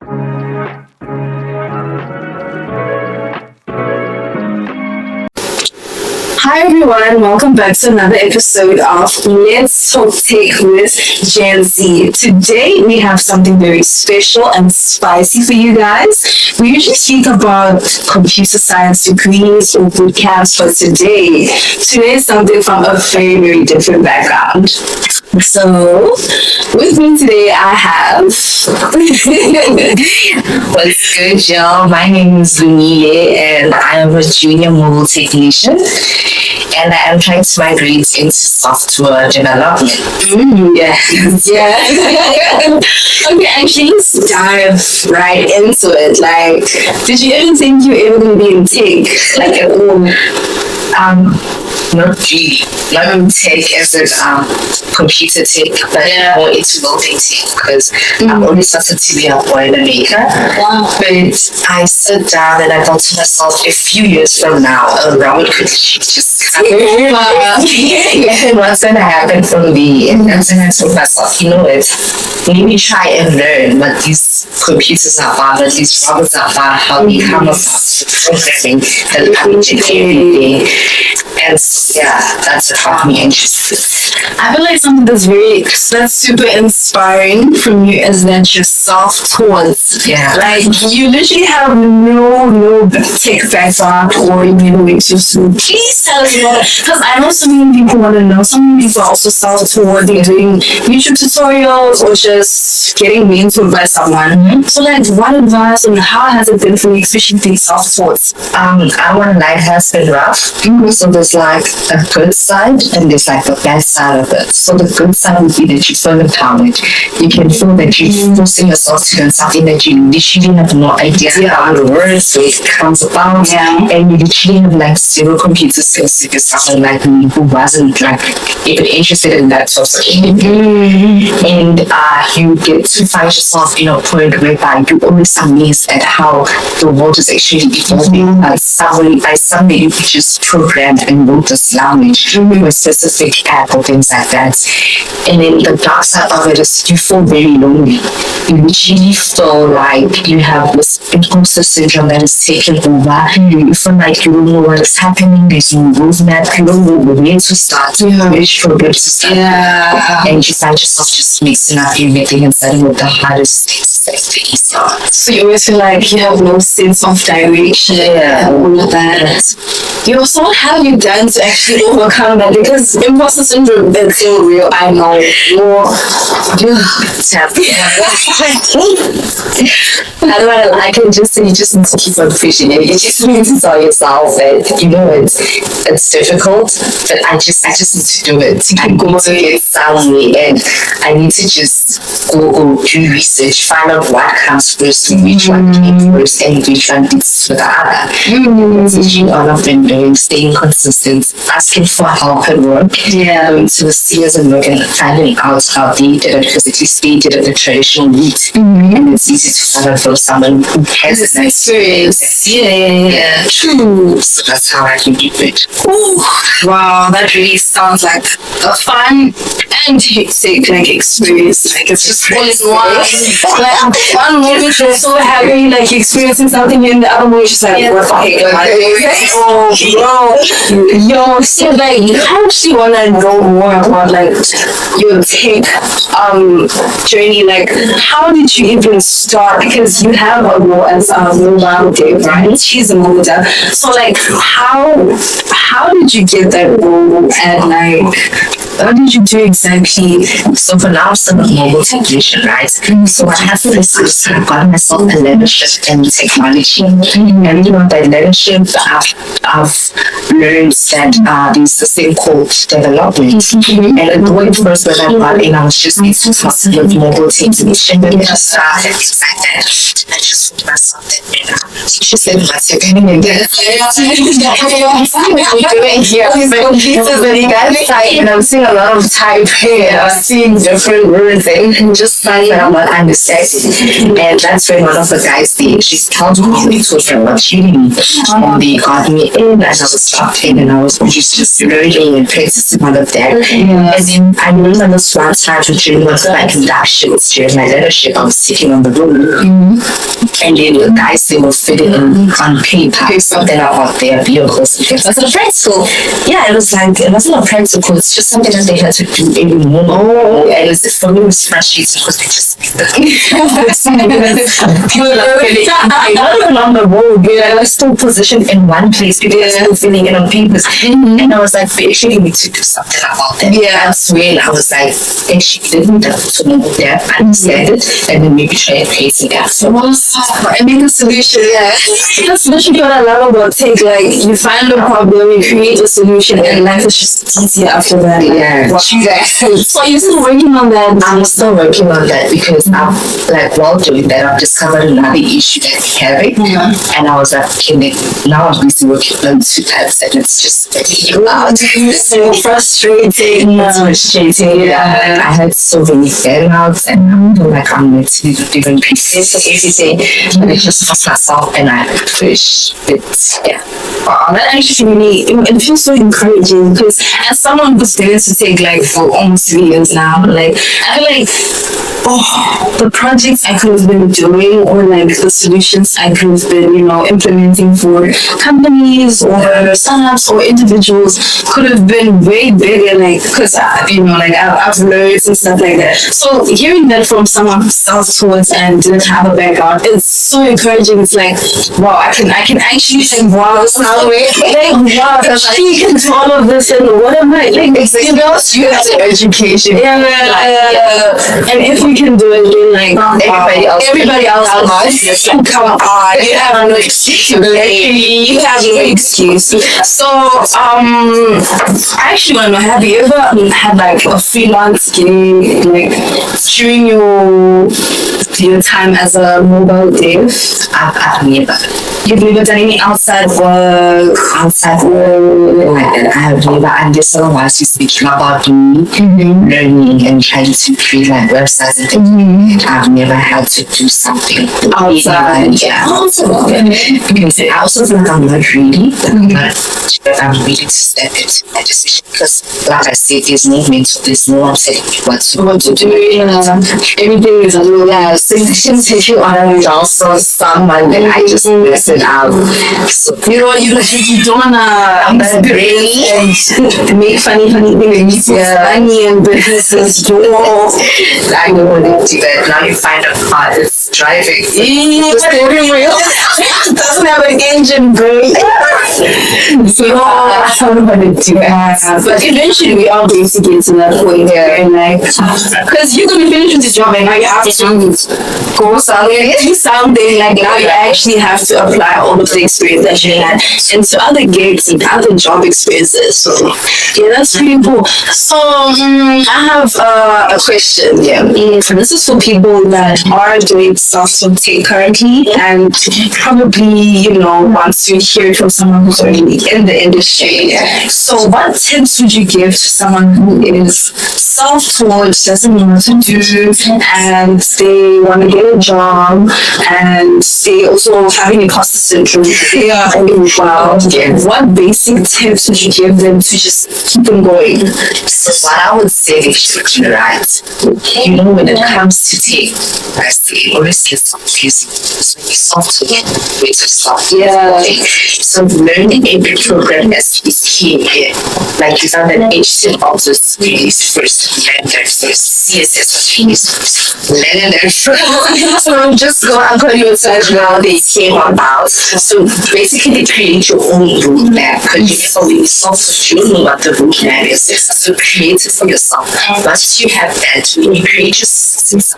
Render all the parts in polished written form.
Hi everyone, welcome back to another episode of Let's Talk Tech with Gen Z. Today we have something very special and spicy for you guys. We usually speak about computer science degrees or boot camps, but today is something from a very, very different background. So, with me today I have... What's good, y'all? My name is Lunile and I am a junior mobile technician. And I am trying to migrate into software development. Yeah. Okay, actually, let's dive right into it. Like, did you ever think you were ever going to be in tech? Like, at all? Not really. Not in tech as in computer tech, but more into building tech because I've always started to be a boiler maker. Wow. But I sat down and I thought to myself, a few years from now, a robot could just what's going to happen from me? And then I told myself, you know what? Maybe try and learn what these computers are about, what these robots are about, how they come about programming, the packaging, everything. And so, that's what got me interested. I feel like something that's super inspiring from you is that you're self-taught. Yeah. Like, you literally have no tech background or you never went to school. Please tell us about it. Because I know so many people want to know. So many people are also self-taught. They're doing YouTube tutorials or just getting mentored by someone. So, like, what advice and how has it been for you, especially being self-taught? Our life has been rough. So there's like a good side and there's like a bad side of it. So the good side would be that you feel empowered. You can feel that you're forcing yourself to learn something that you literally have no idea how it works, where it comes about, and you literally have like zero computer skills if you're someone like me who wasn't like even interested in that sort of thing. And you get to find yourself in a point whereby you're always amazed at how the world is actually evolving. By somebody who just programmed and wrote this language with a specific app or things like that. And then the dark side of it is you feel very lonely. You literally feel like you have this imposter syndrome that is taken over. You feel like you don't know what is happening. There's no roadmap. You don't know where to start, which program to start. And you find yourself just mixing up everything and starting with the hardest things that the easier. So you always feel like you have no sense of direction and all of that. So what have you done to actually overcome that? Because imposter syndrome is so real, I know. I don't want to like it, you just need to keep on pushing it. You just need to tell yourself that, you know, it's difficult, but I just need to do it. I go to it soundly and I need to just go do research, find out what comes first, which one came first, and which one leads to the other. Teaching all of them doing, staying consistent, asking for help and work, going to the seers and work and finding out how they did it, because at least they did it the traditional route. And it's easy to find out from someone who has this experience. True. So that's how I can do it. Wow, that really sounds like a fun and hectic experience. Like, it's just all in one. Like, one moment you're so happy, like experiencing something, and the other moment you're just like, what the heck am I doing? So like, I actually want to know more about like your tech journey. Like, how did you even start? Because you have a role as a mobile dev, right? She's a mobile dev. So like, how did you get that role, and like, what did you do exactly? So for now, I'm still a mobile technician, right? So what happened is I got myself a leadership in technology. And you know, that leadership, I've learned that there's this thing called development. And the way first when I got in, I was just interested with mobile technician. And I just started like that. I just told myself that, just let my technique and I'm seeing a lot of typing and I'm seeing different words and just like I'm not understanding. And that's when one of the guys they just told me it was an opportunity. And they got me in and I was talking and I was just learning and practicing all of that. And then I remember this one time during my like inductions during my leadership, I was sitting on the room and then the guys, they will fit it in on paper, something about their vehicles. So the practical, yeah, it was like, it wasn't a practical, it's just something that they had to do every morning. And it's for me, it was spreadsheets because they just people are filling on the road, I was still positioned in one place, people are still filling in on papers. And I was like, they actually need to do something about that. That's when I was like, and she didn't have to know that, understand it, and then maybe try and place it out. So and make a solution, That's literally what I love about take. Like, you find a problem, you create a solution, and life is just easier after that. So you're still working on that? I'm still working on that because I'm like, while doing that, I've discovered another issue that we have, and I was like, okay, now I'm busy working on 2 tabs, and it's just loud. So frustrating. It's frustrating. I had so many burnouts, and I feel like I'm going to do different pieces of everything, and I just lost myself, and I push it. Wow, that actually really, it feels so encouraging because as someone who's been to take like for almost 3 years now, like I feel like the projects I could have been doing or like the solutions I could have been, implementing for companies or startups or individuals could have been way bigger, like because I've learned and stuff like that. So hearing that from someone who sells towards and didn't have a background, it's so encouraging. It's like, wow, I can actually like, wow, it's not like, wow, she can do all of this and whatever, like, you have the education. And if we can do it, then like, everybody else come on, you have no excuse. You have no excuse. So, I actually want to know, have you ever had like a freelance gig, like during your time as a mobile dev? I've never. You've never done any outside work? I have never, and this song was speaking about me learning and trying to create like websites and things. I've never had to do something outside. Because I also think I'm not ready, but I'm ready to step into that decision because, like I said, there's no mental, there's no one telling me what to do. Everything is a little since take you on a job from someone, then I just listen out. So you don't wanna make funny things. Funny and businesses do. I don't want to do that. Now you find a car that's driving. The steering wheel doesn't have an engine brake. I don't want to do that. But eventually we are going to get to that point and like, because you're gonna finish with the job and now you have to go somewhere, do something, like now you actually have to apply all of the experience that you had into other gigs and other job experiences. So that's pretty cool. So I have a question. This is for people that are doing self-take currently and probably want to hear it from someone who's already in the industry. So what tips would you give to someone who is self-taught, doesn't know what to do, and they want to get a job and they also having imposter syndrome? What basic tips would you give them to just keep them going? So what I would say is right. When it comes to take, I say always get soft with yourself. So learning every program is key here. Like you found an HTML also is first, and there's CSS first, learn it first. So just go and put your search how they came about. So basically create your own roadmap because you only software, you know what the roadmap is. So create it for yourself. Once you have that, when you create your systems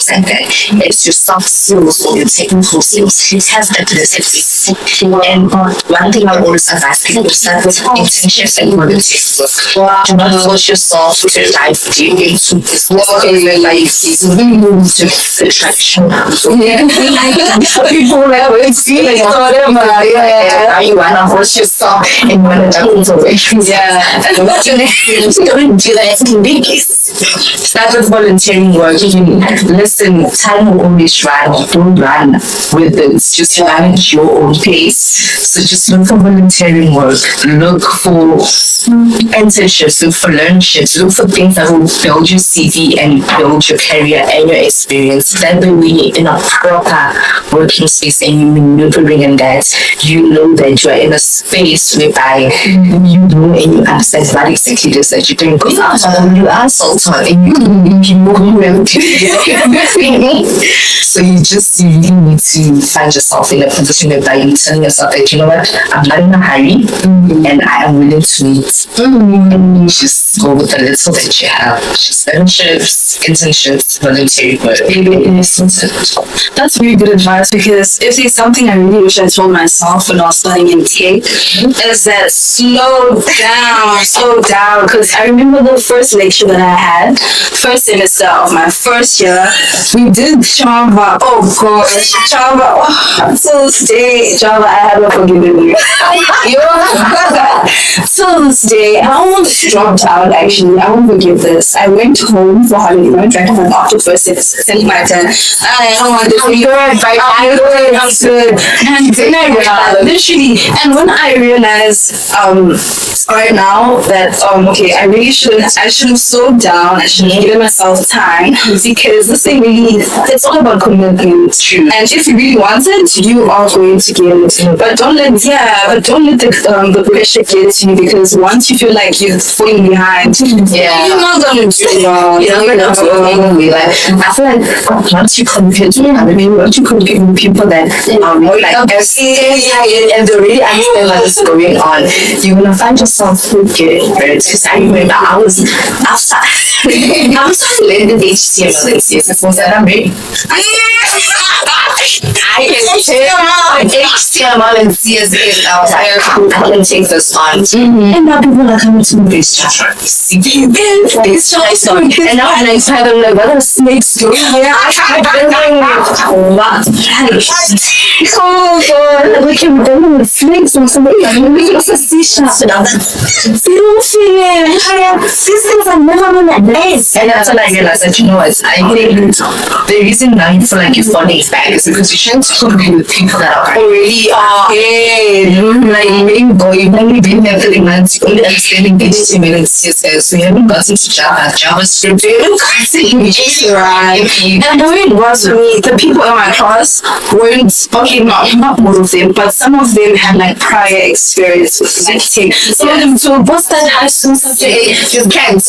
like that, it's your soft skills or your technical skills. It has that necessity. And one thing I always advise people to start with internships and volunteer work. Do not force yourself to dive deep into this work like it's move to the traction. People that will see like whatever. You wanna force yourself and you wanna jump into it. Don't do that. It's biggest. Start with volunteering work. You can listen, time will always run. Don't run with it. It's just manage your own pace. So just look for volunteering work. Look for internships. Look for learnships. Look for things that will build your CV and build your career and your experience. That way when you're in a proper working space and you're maneuvering in that, you know that you are in a space whereby you know and you understand what exactly it is that you're doing. Because you are Sultan and you know who so you really need to find yourself in a position whereby you tell yourself that, you know what, I'm not in a hurry and I am willing to wait. And you just go with the little that you have. Just internships, voluntary work. That's really good advice, because if there's something I really wish I told myself when I was studying in tech, is that slow down. Because I remember the first lecture that I had, first semester of my first year, we did Java. Oh gosh, Java. Oh, till this day, Java, I haven't forgiven you. Till this day, I almost dropped out actually. I won't forgive this. I went home for holiday. I went back home after first semester, sent my turn. I don't want this. I'm good. And then I realized, literally, and when I realized right now that okay, I should have slowed down. I should have given myself time, because this thing really, it's all about commitment. True. And if you really want it, you are going to get it. But don't let the pressure get to you, because once you feel like you're falling behind, you're not gonna do well. You're not gonna do well. I feel like once you compete, once you compete with people that are more like and they really understand what is going on, you're gonna find yourself so good. Because I remember I was learning HTML and CSS. Was that amazing? I can tell HTML and CSS. I was like, I can take this on. And now people are coming to me. And now when I tell them like, what are snakes doing here? What? Oh God, we can do with snakes or something. We can also see shots and all that. You don't feel it. These things are never on that place. And that's when I realized that, you know what, I think the reason now you feel like you're falling back is because you're trying to compete with people that are already like you've only been there 3 months, you're only understanding HTML and CSS, so you haven't gotten to JavaScript, you haven't gotten right. And the way it was for me, the people in my class weren't, okay, not all of them, but some of them had like prior experience with editing. Some of them too, what's that high school subject? You can't.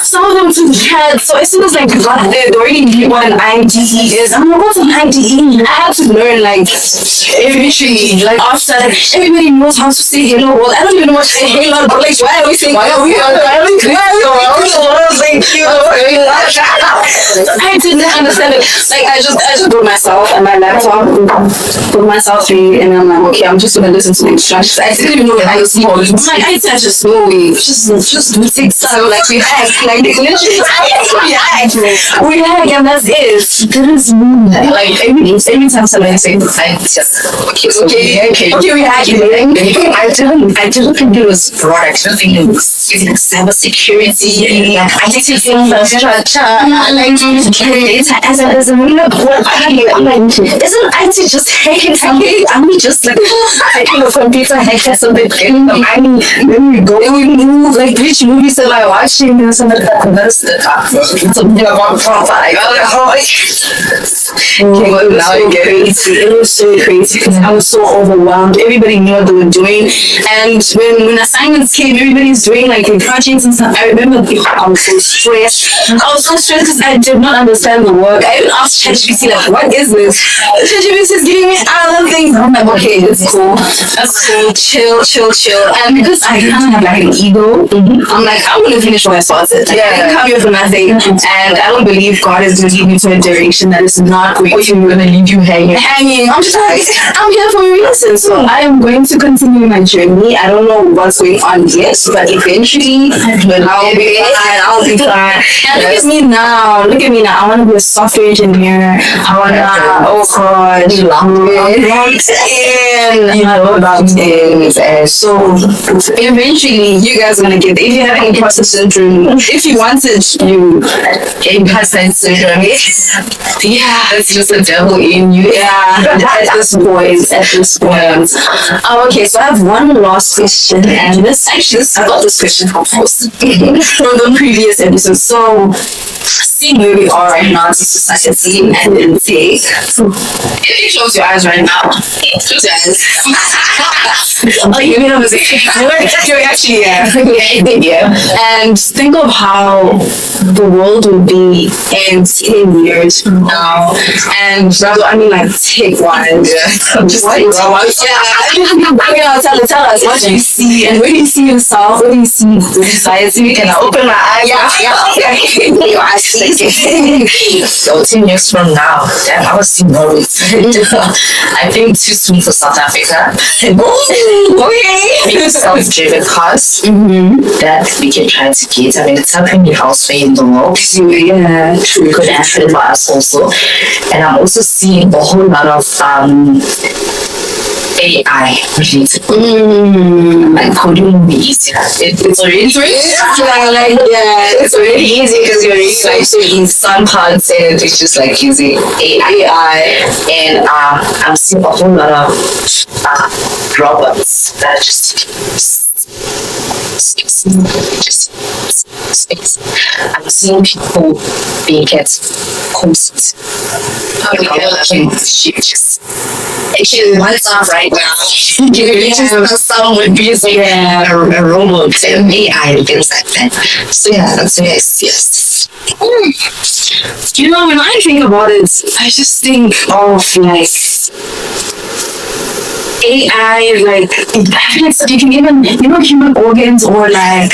Some of them too had, so as soon as like got there, they already knew what an IDE is. I'm like, what's an IDE? I had to learn like eventually, like after like, everybody knows how to say hello. Well, I don't even know what say hello, but like why are we saying hello? I didn't understand it. Like I just put myself and my laptop, put myself in, and I'm like, okay, I'm just gonna listen to the instructions. I didn't even know what I was saying. My eyes are just slowly, just music style, like we hack, like literally we hack, and that's it. There is no like every time somebody says I just okay, we hack it. I didn't think it was broad. I didn't think it was cyber security. I just think infrastructure, like data as a real I'm like, isn't IT just hacking something? Are we just like hacking a computer, hacking something? I mean, when we go, we move, like which movies am I watching? And something that's the something about profile. It was so crazy because I was so overwhelmed. Everybody knew what they were doing, and when assignments came, everybody's doing like the projects and stuff. I remember I was so stressed. Because I did not understand the work. I even asked ChatGPT like, what is this? ChatGPT is giving me other things. I'm like, okay, it's cool. That's cool. Chill. And because I kind of have like an ego, I'm like, I'm gonna finish what I started. Like, I didn't come here for nothing, and I don't believe God is gonna lead me to a direction that is not going to leave you hanging. I'm just like, I'm here for a reason, so I am going to continue my journey. I don't know what's going on yet, but eventually I'll be fine. And look at me now. I want to be a software engineer. I want to, oh God, so eventually you guys are going to get it. If you have imposter syndrome, if you want it, you imposter syndrome. It's just a devil in you. At this point. Okay, so I have one last question, and I got this question from the previous episode. So seeing where we are right now as a society and intake. If you close your eyes right now, close your eyes. Oh, you mean you're actually yeah. And think of how the world will be in 10 years from now. And I mean, like, take wise. Yeah. Just like, yeah. Tell us, what do you see? And where do you see yourself? Where do you see the society? Can I open my eyes? Yeah. Your eyes thinking. So 10 years from now, then I will see Norway. I think too soon for South Africa. Okay. Self-driven cars that we can try to get. I mean, it's helping me elsewhere in the world. Yeah, true. Good asset for us also. And I'm also seeing a whole lot of AI related. Like coding will be easier. It's already it's already easy because you're like doing some parts and it's just like using AI. And I'm seeing a whole lot of robots that just I'm seeing people being at hosts. Actually, what's up right now? You just someone would be a robot and AI and things like that. So yeah, that's yes. You know, when I think about it, I just think of like AI, like I feel like you can even, human organs or like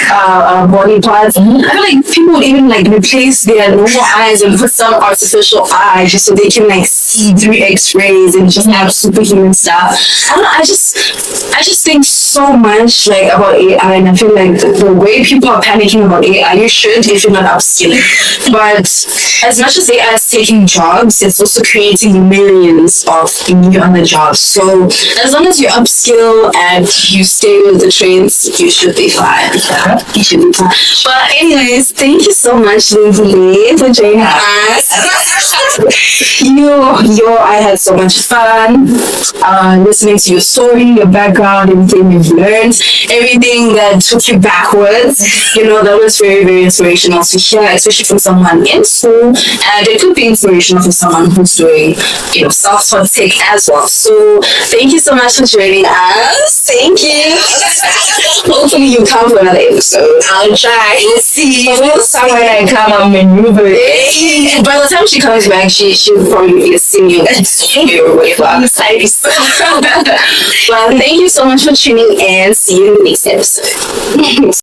body parts. I feel like people would even like replace their normal eyes and put some artificial eye just so they can like see through X-rays and just have superhuman stuff. I don't know. I just think so much like about AI, and I feel like the way people are panicking about AI, you should if you're not upskilling. But as much as AI is taking jobs, it's also creating millions of new other jobs. So as long as you upskill and you stay with the trends, you should be fine. Yeah, you should be fine. But anyways, thank you so much, Lungile, for joining us. I had so much fun listening to your story, your background, everything you've learned, everything that took you backwards. That was very, very inspirational to hear, especially from someone in school, and it could be inspirational for someone who's doing, self-taught tech as well. So thank you so much for joining us. Thank you. Hopefully you come for another episode. I'll try. We'll see. Next time when I come, I'm maneuvering. By the time she comes back, she'll probably be a senior or whatever. I'm excited. Well, thank you so much for tuning in. See you in the next episode.